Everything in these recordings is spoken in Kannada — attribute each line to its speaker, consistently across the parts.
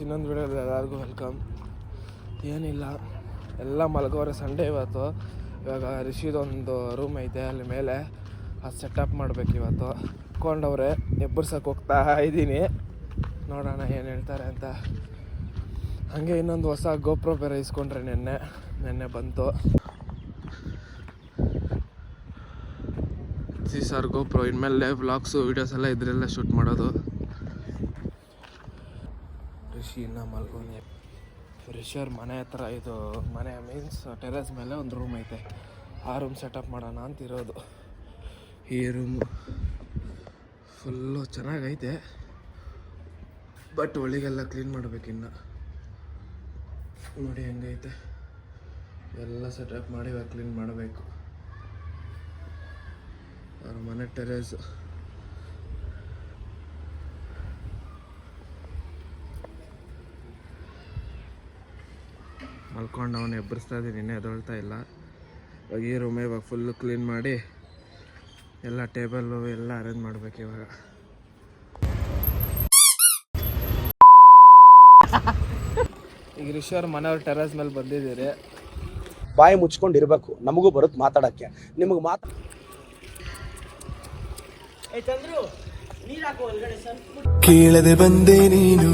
Speaker 1: ಇನ್ನೊಂದು ವಿಡಿಯೋದಲ್ಲಿ ಎಲ್ಲರಿಗೂ ವೆಲ್ಕಮ್. ಏನಿಲ್ಲ, ಎಲ್ಲ ಮಲಗೋರೆ. ಸಂಡೇ ಇವತ್ತು. ಇವಾಗ ರಿಷಿದೊಂದು ರೂಮ್ ಐತೆ ಅಲ್ಲಿ ಮೇಲೆ, ಅದು ಸೆಟಪ್ ಮಾಡಬೇಕು ಇವತ್ತು. ಇಟ್ಕೊಂಡವ್ರೆ, ಎಬ್ಬರ್ಸಕ್ಕೆ ಹೋಗ್ತಾ ಇದ್ದೀನಿ. ನೋಡೋಣ ಏನು ಹೇಳ್ತಾರೆ ಅಂತ. ಹಾಗೆ ಇನ್ನೊಂದು ಹೊಸ ಗೋಪ್ರೋ ಬೇರೆ ಇಸ್ಕೊಂಡ್ರೆ ನೆನ್ನೆ ಬಂತು. ಸರ್ ಗೋಪ್ರೋ ಇನ್ಮೇಲೆ ವ್ಲಾಗ್ಸು ವೀಡಿಯೋಸ್ ಎಲ್ಲ ಇದರಲ್ಲೇ ಶೂಟ್ ಮಾಡೋದು. ರಿಷಿ ಇನ್ನು ಮಲ್ಗೋನೆ. ರಿಷಿಯವ್ರ ಮನೆ ಹತ್ರ ಇದು ಮನೆ ಮೀನ್ಸ್ ಟೆರೆಸ್ ಮೇಲೆ ಒಂದು ರೂಮ್ ಐತೆ. ಆ ರೂಮ್ ಸೆಟಪ್ ಮಾಡೋಣ ಅಂತಿರೋದು. ಈ ರೂಮು ಫುಲ್ಲು ಚೆನ್ನಾಗೈತೆ, ಬಟ್ ಒಳಗೆಲ್ಲ ಕ್ಲೀನ್ ಮಾಡಬೇಕಿನ್ನು. ನೋಡಿ ಹೆಂಗೈತೆ, ಎಲ್ಲ ಸೆಟಪ್ ಮಾಡಿ ಇವಾಗ ಕ್ಲೀನ್ ಮಾಡಬೇಕು. ಅವ್ರ ಮನೆ ಟೆರೇಸ್. ಮಲ್ಕೊಂಡು ಅವನು ಎಬ್ಬರಿಸ್ತಾ ಇದ್ದೀನಿ, ಇನ್ನೇ ಎದೊಳ್ತಾ ಇಲ್ಲ. ಇವಾಗ ಈ ರೂಮೇ ಇವಾಗ ಫುಲ್ಲು ಕ್ಲೀನ್ ಮಾಡಿ ಎಲ್ಲ ಟೇಬಲ್ಲು ಎಲ್ಲ ಅರೇಂಜ್ ಮಾಡಬೇಕು ಇವಾಗ. ಈಗ ರಿಷಿ ಅವ್ರ ಮನೆಯವ್ರ ಟೆರೇಸ್ ಮೇಲೆ ಬಂದಿದ್ದೀರಿ.
Speaker 2: ಬಾಯಿ ಮುಚ್ಕೊಂಡಿರ್ಬೇಕು, ನಮಗೂ ಬರುತ್ತೆ ಮಾತಾಡೋಕ್ಕೆ. ನಿಮಗೆ
Speaker 3: ಕೇಳದೆ ಬಂದೆ ನೀನು,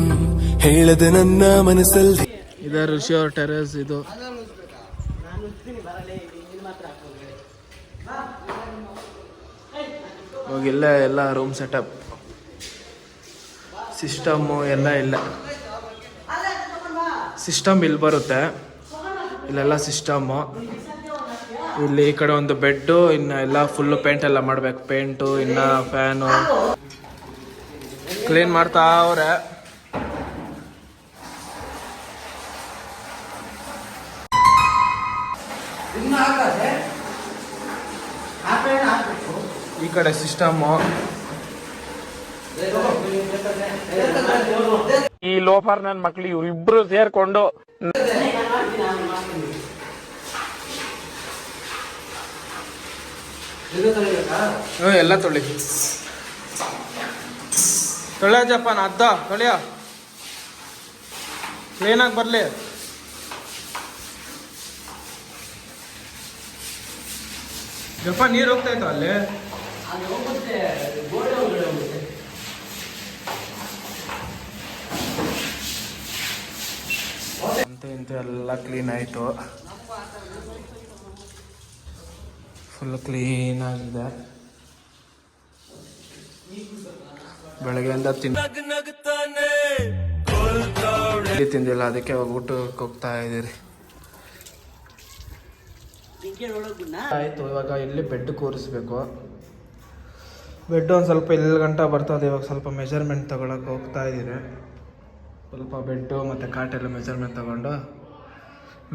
Speaker 3: ಹೇಳದೆ ನನ್ನ ಮನಸ್ಸಲ್ಲಿ.
Speaker 1: ಇದೆ ಋಷಿ ಅವ್ರ ಟೆರೇಸ್. ಇದು ಇಲ್ಲೇ ಎಲ್ಲ ರೂಮ್ ಸೆಟಪ್, ಸಿಸ್ಟಮ್ಮು ಎಲ್ಲ ಇಲ್ಲ. ಸಿಸ್ಟಮ್ ಇಲ್ಲಿ ಬರುತ್ತೆ, ಇಲ್ಲೆಲ್ಲ ಸಿಸ್ಟಮ್ಮು. ಇಲ್ಲಿ ಈ ಕಡೆ ಒಂದು ಬೆಡ್ಡು, ಇನ್ನು ಎಲ್ಲ ಫುಲ್ಲು ಪೇಂಟ್ ಎಲ್ಲ ಮಾಡಬೇಕು. ಪೇಂಟು, ಇನ್ನು ಫ್ಯಾನು ಕ್ಲೀನ್ ಮಾಡ್ತಾ ಅವ್ರೆ. ಈ ಕಡೆ ಸಿಸ್ಟಮ್ಮು. ಈ ಲೋಫರ್ ನನ್ನ ಮಕ್ಳು ಇವ್ರಿಬ್ರು ಸೇರ್ಕೊಂಡು ಎಲ್ಲ ತೊಳಿ ಜಪಾನ್ ಅದ್ದ ತೊಳಿಯ ಕ್ಲೀನಾಗಿ ಬರ್ಲಿ. ಜಪಾನ್ ನೀರು ಹೋಗ್ತಾ ಇತ್ತು ಅಲ್ಲಿ. ಇಂತ ಎಲ್ಲ ಕ್ಲೀನ್ ಆಯಿತು, ಫುಲ್ ಕ್ಲೀನ್ ಆಗಿದೆ. ಬೆಳಗ್ಗೆಯಿಂದ ತಿಂದಿಲ್ಲ, ಅದಕ್ಕೆ ಊಟಕ್ಕೆ ಹೋಗ್ತಾ ಇದ್ದೀರಿ. ಆಯಿತು, ಇವಾಗ ಇಲ್ಲಿ ಬೆಡ್ ಕೂರಿಸ್ಬೇಕು. ಬೆಡ್ ಒಂದು ಸ್ವಲ್ಪ ಇಲ್ಲಿ ಗಂಟ ಬರ್ತದೆ. ಇವಾಗ ಸ್ವಲ್ಪ ಮೆಜರ್ಮೆಂಟ್ ತಗೊಳಕ್ಕೆ ಹೋಗ್ತಾ ಇದ್ದೀರಿ. ಸ್ವಲ್ಪ ಬೆಡ್ಡು ಮತ್ತು ಕಾಟೆಲ್ಲ ಮೆಜರ್ಮೆಂಟ್ ತಗೊಂಡು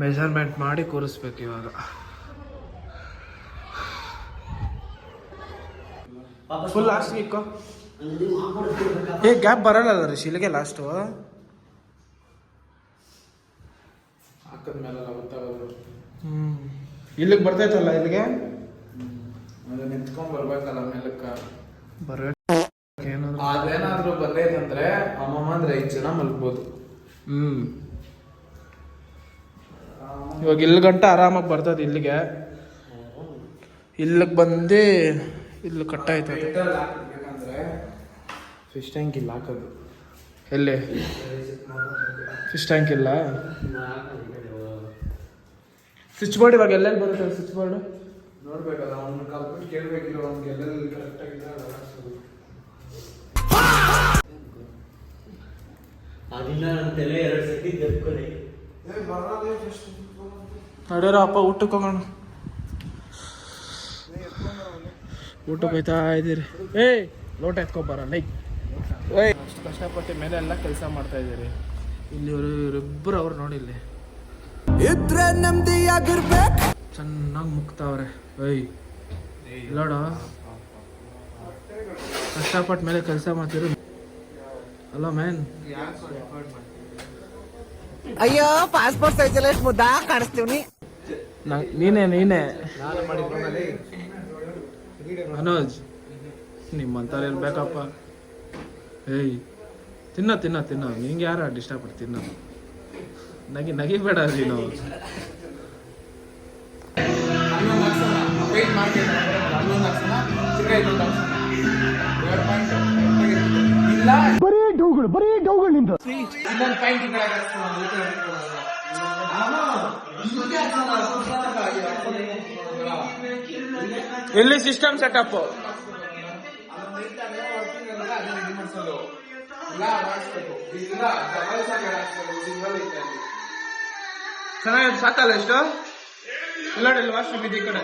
Speaker 1: ಮೆಜರ್ಮೆಂಟ್ ಮಾಡಿ ಕೂರಿಸ್ಬೇಕು ಇವಾಗ. Full last ಇಕ್ಕೋ. ಗ್ಯಾಪ್ ಬರಲ್ಲ ರಿಷಿ ಇಲ್ಲಿಗೆ ಲಾಸ್ಟು ಹಾಕದ್ಮೇಲೆ ಗೊತ್ತಾಗೋದು. ಇಲ್ಲಿಗೆ ಬರ್ತೈತಲ್ಲ, ಇಲ್ಲಿಗೆ ನಿಂತ್ಕೊಂಡ್ ಬರ್ಬೇಕಲ್ಲ ಮೇಲಕ್ಕೆ. ಬರ್ಬೇಕು. ಅದೇನಾದ್ರೂ ಬಂದೈತಂದ್ರೆ ಅಮ್ಮಮ್ಮ ಅಂದ್ರೆ 5 ಜನ ಮಲ್ಬೋದು. ಇವಾಗ ಇಲ್ಲಿ ಗಂಟ ಆರಾಮಾಗಿ ಬರ್ತದೆ. ಇಲ್ಲಿಗೆ ಬಂದು ಇಲ್ಲಿ ಕಟ್ಟಾಯ್ತು. ಯಾಕಂದ್ರೆ ಫಿಶ್ ಟ್ಯಾಂಕ್ ಇಲ್ಲ ಹಾಕೋದು. ಎಲ್ಲಿ ಫಿಶ್ ಟ್ಯಾಂಕ್ ಇಲ್ಲ. ಸ್ವಿಚ್ ಬೋರ್ಡ್ ಇವಾಗ ಎಲ್ಲೆಲ್ಲಿ ಬರುತ್ತೆ ಸ್ವಿಚ್ ಬೋರ್ಡ್ ನೋಡ್ಬೇಕಲ್ಲ. ಅವ್ನು ಕಲ್ಪಿಟ್ಟು ಕೇಳಬೇಕಿಲ್ಲ, ಅವ್ನಿಗೆ ಎಲ್ಲೆಲ್ಲಿ ಕರೆಕ್ಟಾಗಿಲ್ಲ. ನಡೆಯೋ ಅಪ್ಪ ಊಟಕ್ಕೆ ಹೋಗೋಣ. ಊಟಕ್ಕೆ ಹೋಯ್ತಾ ಇದ್ದೀರಿ. ಲೋಟ ಎತ್ಕೊಬಾರ ಲೈಕ್. ಅಷ್ಟು ಕಷ್ಟಪಟ್ಟು ಮೇಲೆ ಎಲ್ಲ ಕೆಲಸ ಮಾಡ್ತಾ ಇದ್ದೀರಿ. ಇಲ್ಲಿ ಇವರಿಬ್ಬರು ಅವ್ರು ನೋಡಿ, ಇಲ್ಲಿ
Speaker 3: ಇದ್ರೆ ನೆಮ್ಮದಿ ಆಗಿರ್ಬೇಕು.
Speaker 1: ಚೆನ್ನಾಗಿ ಮುಕ್ತಾವ್ರೆ. ನೋಡ, ಕಷ್ಟಪಟ್ಟು ಮೇಲೆ ಕೆಲಸ ಮಾಡ್ತಿರು. ಅಲ್ಲ ಮ್ಯಾನ್.
Speaker 4: ಅಯ್ಯೋ, ಪಾಸ್ಪೋರ್ಟ್ ಸೈಜ್ ಎಷ್ಟು ಮುದ್ದ ಕಾಣಿಸ್ತೀವಿ.
Speaker 1: ನೀನೇ ಮನೋಜ್, ನಿಮ್ಮಂತಾರೆ ಇರ್ಬೇಕಪ್ಪ. ತಿನ್ನೋ ತಿನ್ನೋ ತಿನ್ನೋ, ನಿಂಗೆ ಯಾರು ಡಿಸ್ಟರ್ಬ್ ಮಾಡಿ ತಿನ್ನೋ. ನಗಿಬೇಡ ನೀನು. ಇಲ್ಲಿ ಸಿಸ್ಟಮ್ ಸೆಟಪ್ ಚೆನ್ನಾಗಿ ಸಾಕಲ್ಲ ಎಷ್ಟು ಇಲ್ಲ ವಾಶ್ರೂಮ್ ಇದೆ ಈ ಕಡೆ.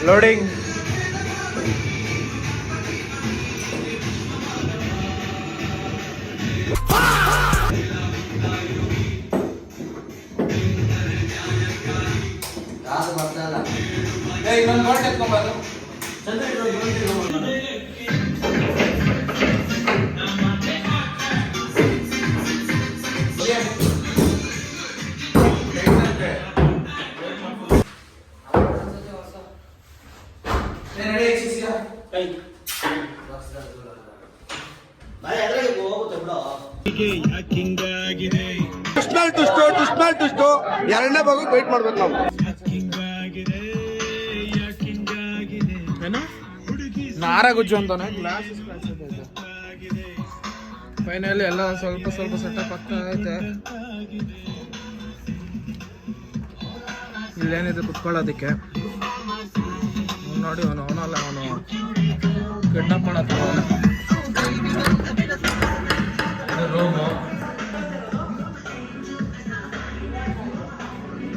Speaker 1: ಲೋಡಿಂಗ್
Speaker 2: ಎರಡನೇ ಭಾಗಕ್ಕೆ ವೇಟ್ ಮಾಡ್ಬೇಕು ನಾವು.
Speaker 1: ನಾರಾಗುಜ್ಜು ಅಂತಾನೆ ಗ್ಲಾಸ್ ಫೈನಲಿ ಎಲ್ಲ ಸ್ವಲ್ಪ ಸ್ವಲ್ಪ ಸೆಟಪ್ ಆಗ್ತಾ ಐತೆ. ಇಲ್ಲೇನಿದೆ ಕುತ್ಕೊಳ್ಳೋದಕ್ಕೆ ನೋಡಿ. ಅವನು ಕಿಡ್ನಾಪ್ ಮಾಡತ್ತ ರೂಮು.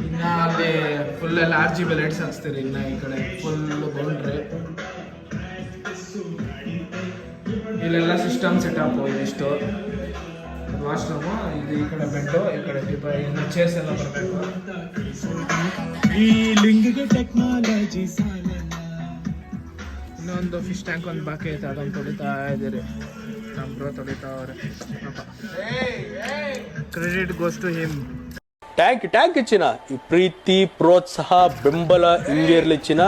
Speaker 1: ಇನ್ನ ಅಲ್ಲಿ ಫುಲ್ ಎಲ್ಲ RGB ಲೈಟ್ಸ್ ಹಾಕ್ಸ್ತೀರಿ. ಇನ್ನ ಈ ಕಡೆ ಫುಲ್ ಬೌಂಡ್ರಿ. ಇಲ್ಲೆಲ್ಲ ಸಿಸ್ಟಮ್ ಸೆಟಪ್ ಇದಿಷ್ಟು. ವಾಶ್ರೂಮು ಇದು, ಈ ಕಡೆ ಬೆಡ್ಡು, ಈ ಕಡೆ ಇನ್ನು ಚೇರ್ಸ್ ಎಲ್ಲ ಬರಬೇಕು. ಇನ್ನೊಂದು ಫಿಶ್ ಟ್ಯಾಂಕ್ ಒಂದು ಬಾಕಿ ಐತೆ, ಅದೊಂದು ತೊಳಿತಾ ಇದ್ದೀರಿ. ನಮ್ಮ ಬ್ರೋ ತೊಳಿತಾವ್ರೆ. Credit goes to him.
Speaker 2: Thank ಚಿನ್ನ. ಈ ಪ್ರೀತಿ ಪ್ರೋತ್ಸಾಹ ಬೆಂಬಲ ಹಿಂಗೆ ಇರಲಿ ಚಿನ್ನ.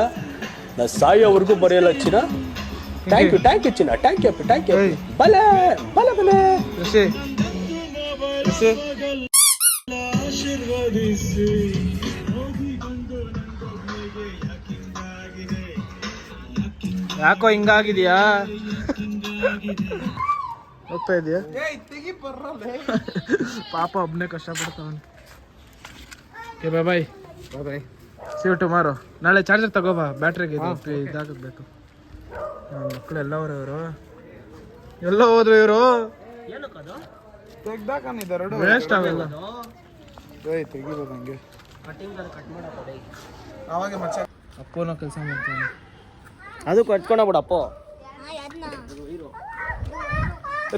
Speaker 2: ನಾ ಸಾಯೋವರೆಗೂ ಬರೆಯಲ್ಲ ಚಿನ್ನ. ಥ್ಯಾಂಕ್ ಯು ಚಿನ್ನ. Thank you. ಬಲೆ ಬಲೆ ಬಲೆ
Speaker 1: ಋಷಿ ಯಾಕೋ ಹಿಂಗಾಗಿದೆಯಾ? ಹೋಗ್ತಾ ಇದೆಯಾ? ಪಾಪ ಒಬ್ಬನೇ ಕಷ್ಟಪಡ್ತಾವನು. Okay bye bye bye. See you tomorrow. ನಾಳೆ ಚಾರ್ಜರ್ ತಗೋಬಾ, ಬ್ಯಾಟ್ರಿಗೆ ಇದಾಗಬೇಕು. ಮಕ್ಕಳು ಎಲ್ಲ ಇವರು ಎಲ್ಲ ಹೋದ್ರು. ಇವರು ವೇಸ್ಟ್ ಅವೆಲ್ಲ ತೆಗಿಬೋದು ಹಂಗೆ. ಅವಾಗ ಮಚ್ಚ ಅಪ್ಪನ ಕೆಲಸ ಮಾಡ್ತಾನೆ.
Speaker 2: ಅದು ಕಟ್ಕೊಂಡಬಿಡಪ್ಪ.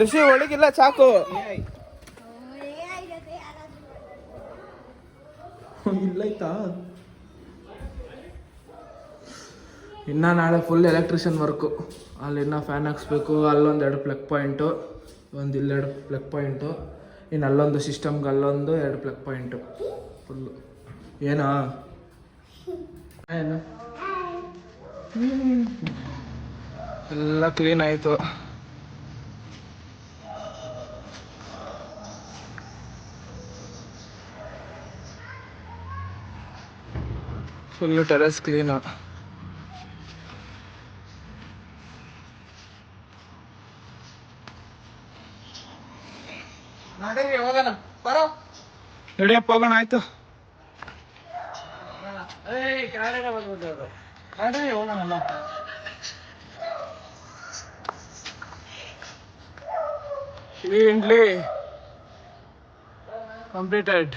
Speaker 1: ಋಷಿ ಒಳಗಿಲ್ಲ ಚಾಕು. ಇಲ್ಲೈತಾ? ಇನ್ನು ನಾಳೆ ಫುಲ್ ಎಲೆಕ್ಟ್ರಿಷಿಯನ್ ವರ್ಕು. ಅಲ್ಲಿ ಇನ್ನೂ ಫ್ಯಾನ್ ಹಾಕ್ಸ್ಬೇಕು. ಅಲ್ಲೊಂದು 2 ಪ್ಲಗ್ ಪಾಯಿಂಟು, ಒಂದು ಇಲ್ಲೆರಡು ಪ್ಲಗ್ ಪಾಯಿಂಟು, ಇನ್ನು ಅಲ್ಲೊಂದು ಸಿಸ್ಟಮ್ಗೆ ಅಲ್ಲೊಂದು 2 ಪ್ಲಗ್ ಪಾಯಿಂಟು ಫುಲ್ಲು. ಏನಾ ಏನು ಎಲ್ಲ ಕ್ಲೀನ್ ಆಯಿತು. Full terrace clean. ನಡಿಯಪ್ಪ ಹೋಗೋಣ. ಆಯ್ತು ಹೋಗೋಣಲ್ಲ. Cleanly completed.